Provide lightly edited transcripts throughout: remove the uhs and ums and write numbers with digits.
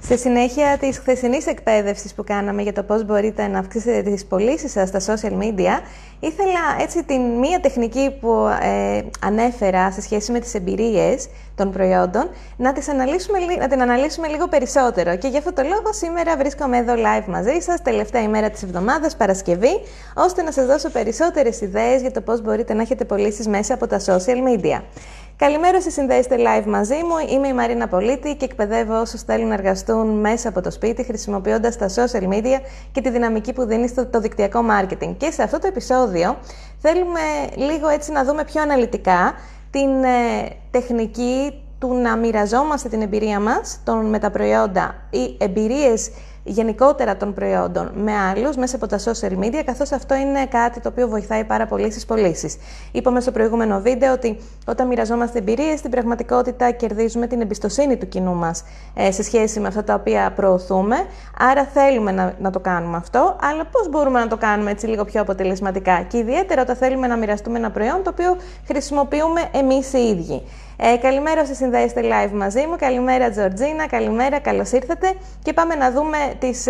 Στη συνέχεια της χθεσινής εκπαίδευσης που κάναμε για το πώς μπορείτε να αυξήσετε τις πωλήσεις σας στα social media, ήθελα έτσι την μία τεχνική που ανέφερα σε σχέση με τις εμπειρίες των προϊόντων να την αναλύσουμε λίγο περισσότερο. Και γι' αυτό το λόγο σήμερα βρίσκομαι εδώ live μαζί σας, τελευταία ημέρα της εβδομάδας, Παρασκευή, ώστε να σας δώσω περισσότερες ιδέες για το πώς μπορείτε να έχετε πωλήσεις μέσα από τα social media. Καλημέρα όσοι συνδέεστε live μαζί μου, είμαι η Μαρίνα Πολίτη και εκπαιδεύω όσους θέλουν να εργαστούν μέσα από το σπίτι χρησιμοποιώντας τα social media και τη δυναμική που δίνει στο δικτυακό marketing. Και σε αυτό το επεισόδιο θέλουμε λίγο έτσι να δούμε πιο αναλυτικά την τεχνική του να μοιραζόμαστε την εμπειρία μας με τα προϊόντα ή εμπειρίες γενικότερα των προϊόντων με άλλους μέσα από τα social media, καθώς αυτό είναι κάτι το οποίο βοηθάει πάρα πολύ στις πωλήσεις. Είπαμε στο προηγούμενο βίντεο ότι όταν μοιραζόμαστε εμπειρίες, στην πραγματικότητα κερδίζουμε την εμπιστοσύνη του κοινού μας σε σχέση με αυτά τα οποία προωθούμε. Άρα θέλουμε να το κάνουμε αυτό, αλλά πώς μπορούμε να το κάνουμε έτσι λίγο πιο αποτελεσματικά και ιδιαίτερα όταν θέλουμε να μοιραστούμε ένα προϊόν το οποίο χρησιμοποιούμε εμείς οι ίδιοι. Καλημέρα όσοι συνδέεστε live μαζί μου, καλημέρα Τζορτζίνα, καλημέρα, καλώς ήρθατε και πάμε να δούμε τις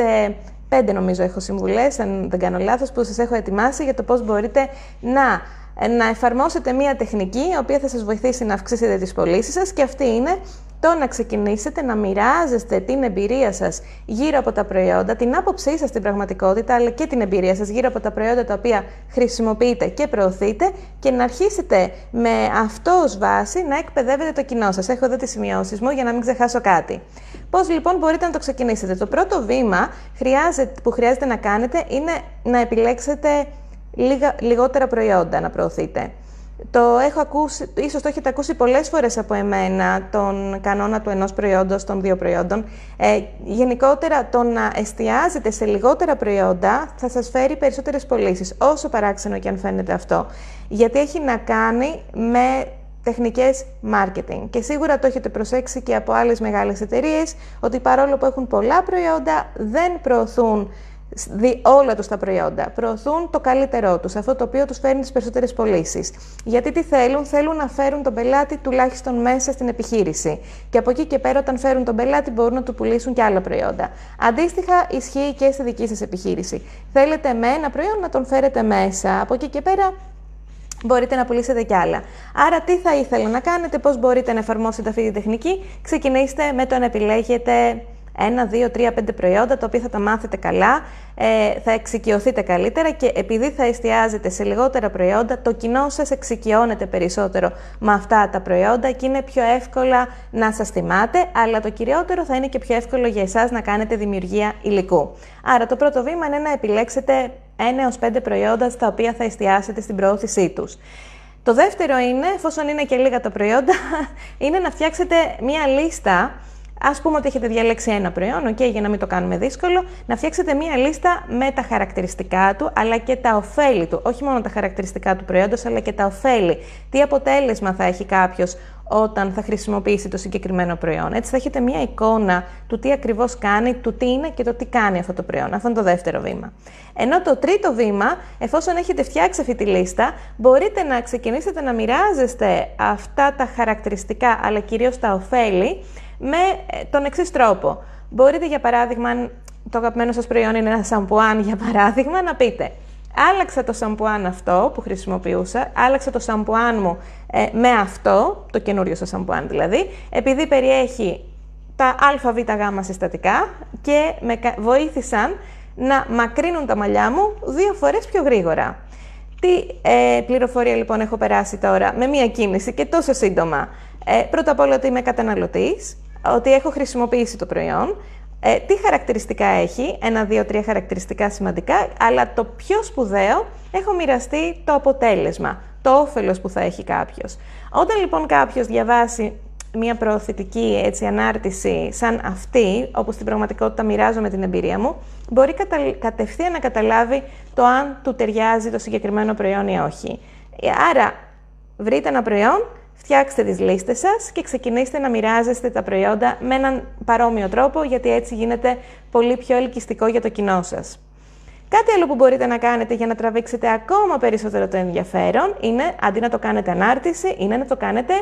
5 νομίζω έχω συμβουλές, αν δεν κάνω λάθος, που σας έχω ετοιμάσει για το πώς μπορείτε να εφαρμόσετε μία τεχνική η οποία θα σας βοηθήσει να αυξήσετε τις πωλήσεις σας, και αυτή είναι το να ξεκινήσετε να μοιράζεστε την εμπειρία σας γύρω από τα προϊόντα, την άποψή σας στην πραγματικότητα, αλλά και την εμπειρία σας γύρω από τα προϊόντα τα οποία χρησιμοποιείτε και προωθείτε, και να αρχίσετε με αυτό ως βάση να εκπαιδεύετε το κοινό σας. Έχω εδώ τις σημειώσεις μου για να μην ξεχάσω κάτι. Πώς λοιπόν μπορείτε να το ξεκινήσετε? Το πρώτο βήμα που χρειάζεται να κάνετε είναι να επιλέξετε λιγότερα προϊόντα να προωθείτε. Το έχω ακούσει, ίσως το έχετε ακούσει πολλές φορές από εμένα, τον κανόνα του ενός προϊόντος, των 2 προϊόντων. Γενικότερα το να εστιάζετε σε λιγότερα προϊόντα θα σας φέρει περισσότερες πωλήσεις, όσο παράξενο και αν φαίνεται αυτό. Γιατί έχει να κάνει με τεχνικές marketing. Και σίγουρα το έχετε προσέξει και από άλλες μεγάλες εταιρείες, ότι παρόλο που έχουν πολλά προϊόντα, δεν προωθούν όλα τους τα προϊόντα. Προωθούν το καλύτερό τους, αυτό το οποίο τους φέρνει τις περισσότερες πωλήσεις. Γιατί τι θέλουν να φέρουν τον πελάτη τουλάχιστον μέσα στην επιχείρηση. Και από εκεί και πέρα, όταν φέρουν τον πελάτη, μπορούν να του πουλήσουν και άλλα προϊόντα. Αντίστοιχα, ισχύει και στη δική σας επιχείρηση. Θέλετε με ένα προϊόν να τον φέρετε μέσα. Από εκεί και πέρα, μπορείτε να πουλήσετε κι άλλα. Άρα, τι θα ήθελα να κάνετε, πώς μπορείτε να εφαρμόσετε αυτή τη τεχνική? Ξεκινήστε με το να επιλέγετε 1, 2, 3, 5 προϊόντα, τα οποία θα τα μάθετε καλά, θα εξοικειωθείτε καλύτερα, και επειδή θα εστιάζετε σε λιγότερα προϊόντα, το κοινό σας εξοικειώνεται περισσότερο με αυτά τα προϊόντα και είναι πιο εύκολα να σας θυμάται, αλλά το κυριότερο θα είναι και πιο εύκολο για εσάς να κάνετε δημιουργία υλικού. Άρα το πρώτο βήμα είναι να επιλέξετε 1 έως 5 προϊόντα στα οποία θα εστιάσετε στην προώθησή τους. Το δεύτερο είναι, εφόσον είναι και λίγα τα προϊόντα, είναι να φτιάξετε μία λίστα. Ας πούμε ότι έχετε διαλέξει ένα προϊόν, για να μην το κάνουμε δύσκολο, να φτιάξετε μία λίστα με τα χαρακτηριστικά του, αλλά και τα ωφέλη του. Όχι μόνο τα χαρακτηριστικά του προϊόντος, αλλά και τα ωφέλη. Τι αποτέλεσμα θα έχει κάποιος όταν θα χρησιμοποιήσει το συγκεκριμένο προϊόν. Έτσι θα έχετε μία εικόνα του τι ακριβώς κάνει, του τι είναι και το τι κάνει αυτό το προϊόν. Αυτό είναι το δεύτερο βήμα. Ενώ το τρίτο βήμα, εφόσον έχετε φτιάξει αυτή τη λίστα, μπορείτε να ξεκινήσετε να μοιράζεστε αυτά τα χαρακτηριστικά, αλλά κυρίως τα ωφέλη, με τον εξής τρόπο. Μπορείτε, για παράδειγμα, αν το αγαπημένο σας προϊόν είναι ένα σαμπουάν, για παράδειγμα, να πείτε: άλλαξα το σαμπουάν αυτό που χρησιμοποιούσα, άλλαξα το σαμπουάν μου με αυτό, το καινούριο σας σαμπουάν δηλαδή, επειδή περιέχει τα ΑΒΓ συστατικά και με βοήθησαν να μακρύνουν τα μαλλιά μου 2 φορές πιο γρήγορα. Τι πληροφορία λοιπόν έχω περάσει τώρα με μία κίνηση και τόσο σύντομα? Πρώτα απ' όλα ότι είμαι καταναλωτής, ότι έχω χρησιμοποιήσει το προϊόν, τι χαρακτηριστικά έχει, 1, 2, 3 χαρακτηριστικά σημαντικά, αλλά το πιο σπουδαίο, έχω μοιραστεί το αποτέλεσμα, το όφελος που θα έχει κάποιος. Όταν λοιπόν κάποιος διαβάσει μια προωθητική ανάρτηση σαν αυτή, όπου στην πραγματικότητα μοιράζομαι την εμπειρία μου, μπορεί κατευθείαν να καταλάβει το αν του ταιριάζει το συγκεκριμένο προϊόν ή όχι. Άρα, βρείτε ένα προϊόν, φτιάξτε τις λίστες σας και ξεκινήστε να μοιράζεστε τα προϊόντα με έναν παρόμοιο τρόπο, γιατί έτσι γίνεται πολύ πιο ελκυστικό για το κοινό σας. Κάτι άλλο που μπορείτε να κάνετε για να τραβήξετε ακόμα περισσότερο το ενδιαφέρον είναι, αντί να το κάνετε ανάρτηση, είναι να το κάνετε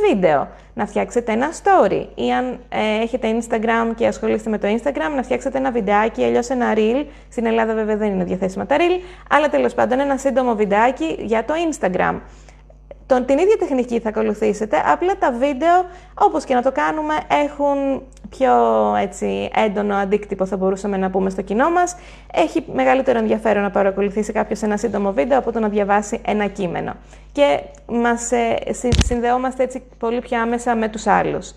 βίντεο. Να φτιάξετε ένα story ή αν έχετε Instagram και ασχολείστε με το Instagram, να φτιάξετε ένα βιντεάκι, αλλιώς ένα reel. Στην Ελλάδα βέβαια δεν είναι διαθέσιμα τα reel, αλλά τέλος πάντων ένα σύντομο βιντεάκι για το Instagram. Την ίδια τεχνική θα ακολουθήσετε, απλά τα βίντεο, όπως και να το κάνουμε, έχουν πιο έντονο αντίκτυπο, θα μπορούσαμε να πούμε, στο κοινό μας. Έχει μεγαλύτερο ενδιαφέρον να παρακολουθήσει κάποιος ένα σύντομο βίντεο από το να διαβάσει ένα κείμενο. Και μας συνδεόμαστε έτσι πολύ πιο άμεσα με τους άλλους.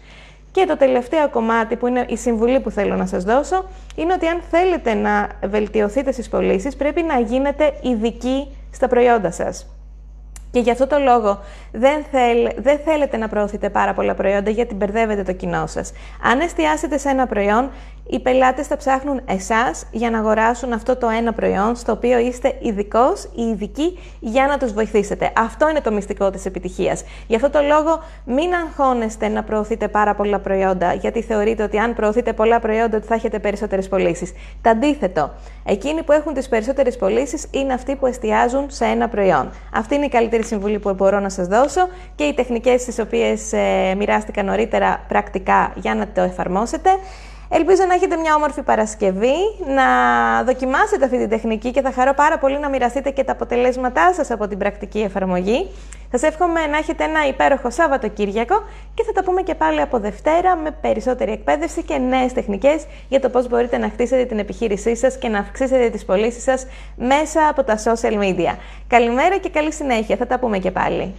Και το τελευταίο κομμάτι, που είναι η συμβουλή που θέλω να σας δώσω, είναι ότι αν θέλετε να βελτιωθείτε στις πωλήσεις, πρέπει να γίνετε ειδικοί στα προϊόντα σας. Και γι' αυτό το λόγο δεν θέλετε να προωθείτε πάρα πολλά προϊόντα, γιατί μπερδεύετε το κοινό σας. Αν εστιάσετε σε ένα προϊόν, οι πελάτες θα ψάχνουν εσάς για να αγοράσουν αυτό το ένα προϊόν, στο οποίο είστε ειδικός ή ειδικοί για να τους βοηθήσετε. Αυτό είναι το μυστικό της επιτυχίας. Γι' αυτό το λόγο μην αγχώνεστε να προωθείτε πάρα πολλά προϊόντα, γιατί θεωρείτε ότι αν προωθείτε πολλά προϊόντα ότι θα έχετε περισσότερες πωλήσεις. Το αντίθετο. Εκείνοι που έχουν τις περισσότερες πωλήσεις είναι αυτοί που εστιάζουν σε ένα προϊόν. Αυτή είναι η καλύτερη συμβουλή που μπορώ να σας δώσω και οι τεχνικές τις οποίες μοιράστηκα νωρίτερα πρακτικά για να το εφαρμόσετε. Ελπίζω να έχετε μια όμορφη Παρασκευή, να δοκιμάσετε αυτή την τεχνική και θα χαρώ πάρα πολύ να μοιραστείτε και τα αποτελέσματά σας από την πρακτική εφαρμογή. Σας εύχομαι να έχετε ένα υπέροχο Σαββατοκύριακο και θα τα πούμε και πάλι από Δευτέρα με περισσότερη εκπαίδευση και νέες τεχνικές για το πώς μπορείτε να χτίσετε την επιχείρησή σας και να αυξήσετε τις πωλήσεις σας μέσα από τα social media. Καλημέρα και καλή συνέχεια, θα τα πούμε και πάλι.